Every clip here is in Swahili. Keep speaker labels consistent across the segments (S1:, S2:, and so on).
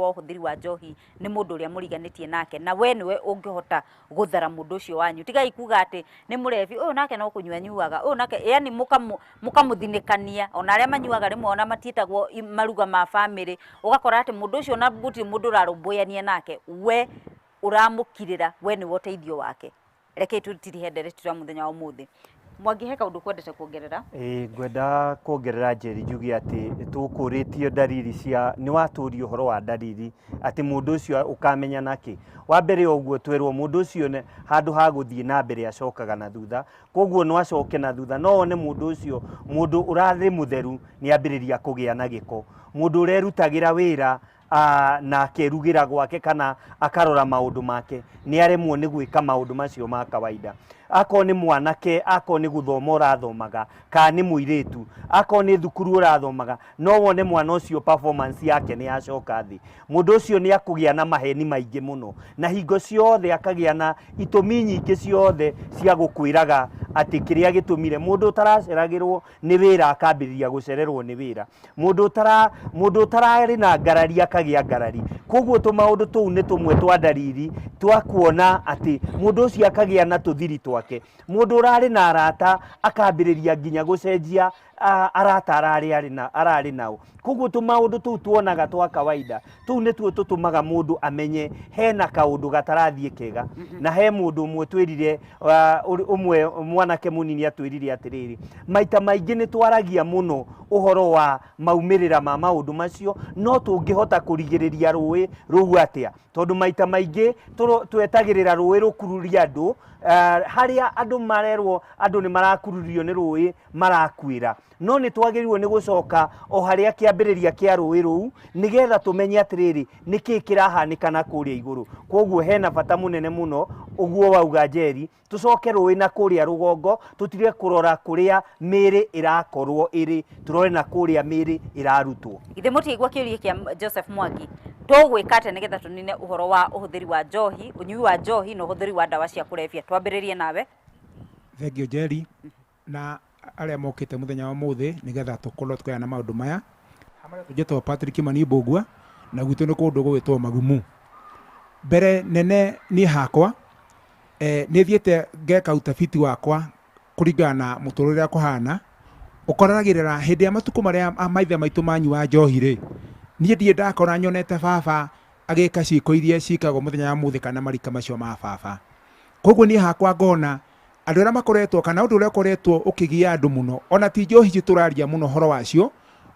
S1: Ũhũthĩri wa njohi nĩ mũndũ ũrĩa mũriganĩtie nake, na we nĩwe ũngĩhota gũthara mũndũ ũcio wanyu. Tigai kuga atĩ nĩ mũrebi ũyũ nake no kũnyua nyuaga, ũyũ nake yani mũkamũthinĩkania. Ona arĩa manyuaga rĩmwe ona matiĩtagwo maruga ma bamĩrĩ, ũgakora atĩ mũndũ ũcio na gũtirĩ mũndũ ũrarũmbũyania nake, we ũramũkirĩra, we nĩwe ũteithio wake. Reke tutirihe nderetu mũthenya wa ũmũthĩ. Mwangi he kaũndũ kwendete kuongerera?
S2: Ngwenda kuongerera Njeri njuge atĩ tũkũrĩtio dalili cia nĩ watũrio ũhoro wa dalili atĩ mũndũ ũcio ũkamenya nake. Wa mbere ũguo twerwo mũndũ ũcio handũ ha gũthiĩ na mbere acokaga na thutha, koguo no acoke na thutha, no one mũndũ ũcio mũndũ ũrarĩ mũtheru nĩ ambĩrĩria kũgĩa na gĩko, mũndũ ũrerutagĩra wĩra na akerugĩra gwake kana akarora maũndũ make nĩ aremwo nĩ gwĩka maũndũ macio ma kawaida. Ako nĩ mwanake, ako nĩ gũthoma ũrathomaga, ka nĩ mũirĩtu, ako nĩ thukuru ũrathomaga, no wone mwana ũcio performance yake nĩ yacoka thĩ, mũndũ ũcio nĩ akũgĩa na maheni maingĩ mũno, na hingo ciothe akagĩa na itũmi nyingĩ ciothe cia gũkwĩraga atĩ kĩrĩa gĩtũmire. Mũndũ ũtaraceragĩrwo nĩ wĩra akambĩrĩria gũcererwo nĩ wĩra, mũndũ ũtararĩ na ngarari akagĩa ngarari. Koguo tũmaũndũ tũu nĩ tũmwe twa dalili twa kuona atĩ mũndũ ũcio akagĩa na tũthiri twake. Mũndũ ũrarĩ na arata akambĩrĩria nginya gũcenjia arata ararĩ nao. Koguo tũmaũndũ tũu tuonaga twa kawaida, tũu nĩtuo tũtũmaga mũndũ amenye hena kaũndũ gatarathiĩ kega. Na he mũndũ ũmwe twĩrire, ũmwe mwanake mũnini atwĩrire atĩrĩrĩ, maita maingĩ nĩ twaragia mũno ũhoro wa maumĩrĩra ma maũndũ macio, no tũngĩhota kũrigĩrĩria rũĩ rũu atĩa? Tondũ maita maingĩ twetagĩrĩra rũĩ rũkururia andũ, harĩa andũ marerwo andũ nĩ marakururio nĩ rũĩ marakuĩra, no nĩ twagĩrĩirwo nĩ gũcoka o harĩa kĩambĩrĩria kĩa rũĩ rũu nĩgetha tũmenye atĩrĩrĩ nĩkĩ kĩrahanĩkana kũrĩa igũrũ. Koguo hena bata mũnene mũno ũguo wauga Njeri, tũcoke rũĩ na kũrĩa rũgongo, tũtige kũrora kũrĩa mĩĩrĩ ĩrakorwo ĩrĩ, tũrore na kũrĩa mĩĩrĩ ĩrarutwo.
S1: Ithe mũtĩigua kĩũria kĩa Joseph Mwangi, tũgwĩka atĩa nĩgetha tũnine ũhoro wa ũhũthĩri wa njohi, ũnyui wa njohi na ũhũthĩri wa ndawa cia kũrebia? Twambĩrĩrie nawe.
S3: Thengio Njeri na arĩa mokĩte mũthenya wa ũmũthĩ nĩgetha tũkorwo tũkĩona maũndũ maya. Hamwe tũnjĩtwo Patrick Manimbũgua na gwitũ nĩ kũndũ gwĩtwo Magumu. Mbere nene niĩ hakwa nĩ thiĩte ngeka utafiti wakwa kũringana na mũtũrĩre kũhana, ũkoragĩrĩra hĩndĩ ya matukũ marĩa maithe maitũ manyua njohi rĩ, niĩ ndiĩ ndakora nyonete baba agĩka ciĩko iria cikagwo mũthenya wa ũmũthĩ kana marika macio ma baba. Koguo niĩ hakwa ngona andũ arĩa makoretwo kana ũndũ ũrĩa ũkoretwo ũkĩgia andũ mũno, ona ti njohi citũraria mũno horo wacio,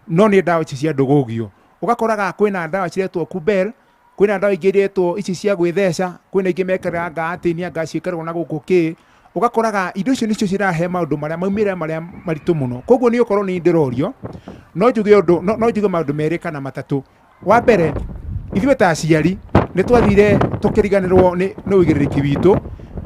S3: no nĩ ndawa ici cia ndũgũgio. Ũgakoraga kwĩna ndawa ciretwo Kubel, kwĩna ndawa ingĩ iretwo ici cia gwĩtheca, kwĩna ingĩ mekĩraga ngatĩnia ngaciĩkĩrwo na gũkũ kĩ. Ũgakoraga indo icio nĩcio cirahe maũndũ marĩa maumĩrĩra marĩa maritũ mũno. Koguo niĩ ũkorwo nĩ ndĩrorio, no njuge maũndũ merĩ kana matatũ. Wa mbere, ithuĩ ta aciari nĩ twathire tũkĩriganĩrwo nĩ ũigĩrĩrĩki witũ,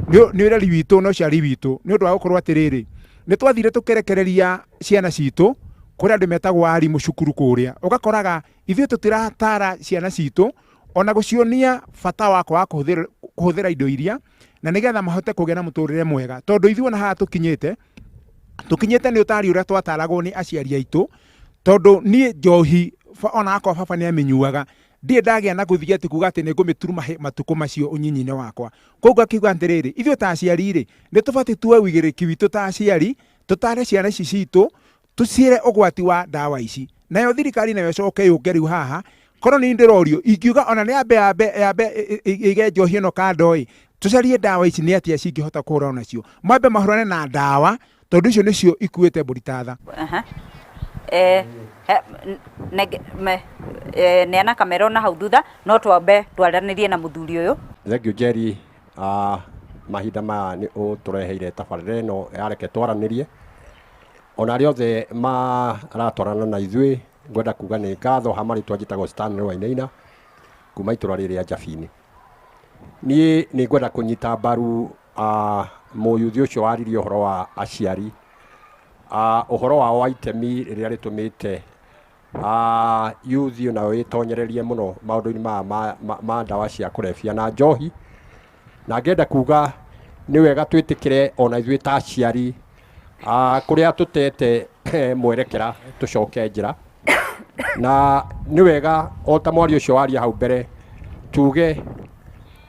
S3: nĩ ũreri witũ na ũciari witũ, nĩ ũndũ wa gũkorwo atĩrĩrĩ, nĩ twathire tũkĩrekereria ciana citũ kũrĩa andũ metagwo arimũ cukuru kũrĩa. Ũgakoraga ithuĩ tũtiratara ciana citũ ona gũcionia bata wako wa kũhũthĩra indo iria na nĩgetha mahote kũgĩa na mũtũrĩre mwega. Tondũ ithuĩ ona haha tũkinyĩte nĩ ũtari ũrĩa twataragwo nĩ aciari aitũ, tondũ niĩ njohi ona akwa baba nĩ amĩnyuaga, ndiĩ ndagĩa na gũthiĩ atĩ kuga atĩ nĩ ngũmĩturuma matukũ macio ũnyinyi-inĩ wakwa. Koguo akiuga atĩrĩrĩ, ithuĩ ta aciari rĩ, nĩ tũbatiĩ tuoe ũigĩrĩrĩki witũ ta aciari, tũtare ciana ici citũ, tũciĩre ũgwati wa ndawa ici. Nayo thirikari nayo ĩcoke yũke rĩu haha, korwo nĩ ndĩrorio ingiuga ona nĩ yambe ĩige njohi ĩno kando ĩ, tũcarie ndawa ici nĩ atĩa cingĩhota kũhũrana nacio. Mwambe mahũrane na ndawa tondũ icio nĩcio ikuĩte mbũri-tatha.
S1: Neana kamera na hau thutha, no twambe twaranĩrie na mũthuri ũyũ.
S4: Thengio Njeri, mahinda maya nĩ ũtũreheire tabarĩra ĩno yareke twaranĩrie. Ona arĩa othe maratwarana na ithuĩ, ngwenda kuga nĩ ngatho ha marĩtwa njĩtagwo Stanley Wainaina kuma itũra rĩrĩ rĩa Njabini. Niĩ nĩ ngwenda kũnyita mbaru mũyuthi ũcio waririe ũhoro wa aciari, ũhoro wao wa itemi rĩrĩa rĩtũmĩte yuthi nayo ĩtonyererie mũno maũndũ-inĩ ma ndawa cia kũrebia na njohi. Na ngenda kuga nĩ wega twĩtĩkĩre ona ithuĩ ta aciari kũrĩa tũtete mwerekera tũcoke njĩra, na nĩ wega o ta mwaria ũcio waria hau mbere tuge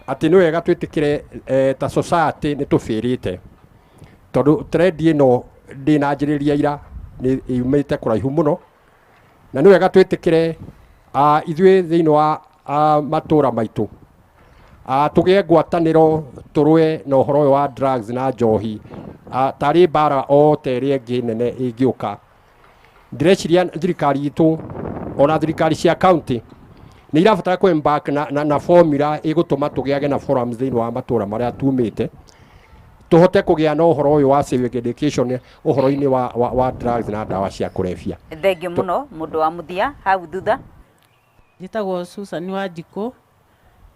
S4: atĩ nĩ wega twĩtĩkĩre ta society nĩ tũbĩrĩte tondũ trend ĩno ndĩnanjĩrĩria ira nĩ yumĩte kũraihu mũno na nĩ wega twĩtĩkĩre ithuĩ thĩinĩ wa matũũra maitũ tũgĩe ngwatanĩro tũrũe na ũhoro ũyũ wa drugs na njohi tarĩ mbara o ta ĩrĩa ĩngĩ nene ĩngĩũka. Ndĩreciria thirikari itũ ona thirikari cia county nĩ irabatara kwembark na formula ĩgũtũma tũgĩage na forums thĩinĩ wa matũũra marĩa tumĩte tũhote kũgĩa na ũhoro ũyũ wa civic education ũhoro-inĩ wa drugs na ndawa cia kũrebia.
S1: Thengio mũno mũndũ wa mũthia hau thutha.
S5: Njĩtagwo Susan Wanjikũ.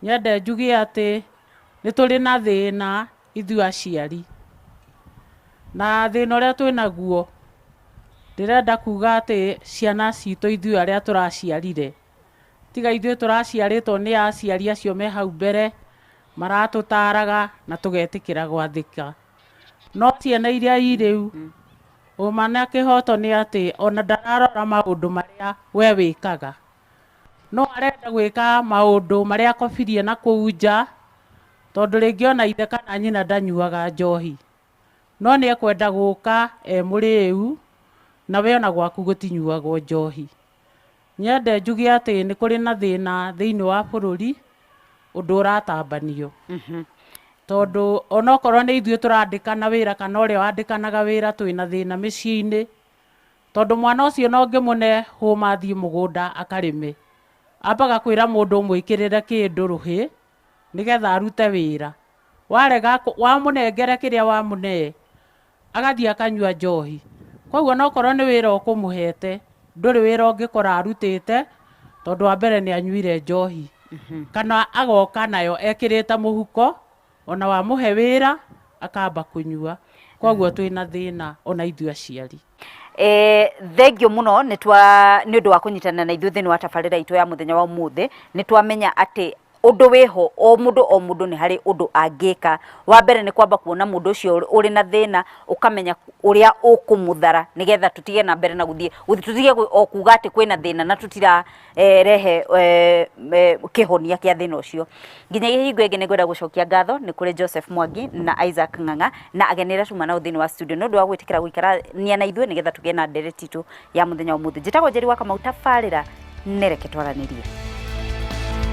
S5: Nyende njuge atĩ nĩ tũrĩ na thĩna ithuĩ aciari, na thĩna ũrĩa twĩ naguo ndĩrenda kuga atĩ ciana citũ ithuĩ arĩa tũraciarire tiga ithuĩ tũraciarĩtwo nĩ aciari acio me hau mbere maratũtaraga na tũgetĩkĩra gwathĩka, no ciana iria irĩu ũma na kĩhoto nĩ atĩ ona ndararora maũndũ marĩa we wĩkaga, no arenda gwĩka maũndũ marĩa akobirie na kũu nja tondũ rĩngĩ ona ithe kana nyina ndanyuaga njohi, no nĩ ekwenda gũka mũrĩu na we ona gwaku gũtinyuagwo njohi. Nyende njuge atĩ nĩ kũrĩ na thĩna thĩinĩ wa bũrũri ũndũ ũratambanio tondũ onokorwo nĩ ithuĩ tũrandĩkana wĩra kana ũrĩa wandĩkanaga wĩra twĩna thĩna mĩciĩ-inĩ tondũ mwana ũcio no ngĩmũne hũma athiĩ mũgũnda akarĩme ambaga kwĩra mũndũ mwĩkĩrĩre kĩndũ rũhĩ nĩgetha arute wĩra, warega wamũnengere kĩrĩa wamũne agathiĩ akanyua njohi. Koguo nokorwo nĩ wĩra ũkũmũhete ndũrĩ wĩra ũngĩkora arutĩte tondũ wa mbere nĩ anyuire njohi kana agoka nayo ekĩrĩte mũhuko ona wamũhe wĩra akamba kũnyua. Koguo twĩna thĩna ona ithuĩ aciari.
S1: Thengio mũno nĩ ũndũ wa kũnyitana na ithuĩ thĩinĩ wa tabarĩra itũ ya mũthenya wa ũmũthĩ. Nĩ twamenya atĩ ũndũ wĩho o mũndũ nĩ harĩ ũndũ angĩka. Wa mbere nĩ kwamba kuona mũndũ ũcio ũrĩ na thĩna ũkamenya ũrĩa ũkũmũthara nĩgetha tũtige na mbere na gũthiĩ tũtige o kuga atĩ kwĩna thĩna na tũtirarehe kĩhonia kĩa thĩna ũcio. Nginya hingo ĩngĩ nĩ ngwenda gũcokia ngatho nĩ kũrĩ Joseph Mwangi na Isaac Ng'ang'a na agenera tuma nao thĩinĩ wa studio nĩ ũndũ wa gwĩtĩkĩra gũikarania na ithuĩ nĩgetha tũgĩe na ndereti itũ ya mũthenya wa ũmũthĩ. Njĩtagwo Njeri wa Kamau, tabarĩra nĩ reke twaranĩrie.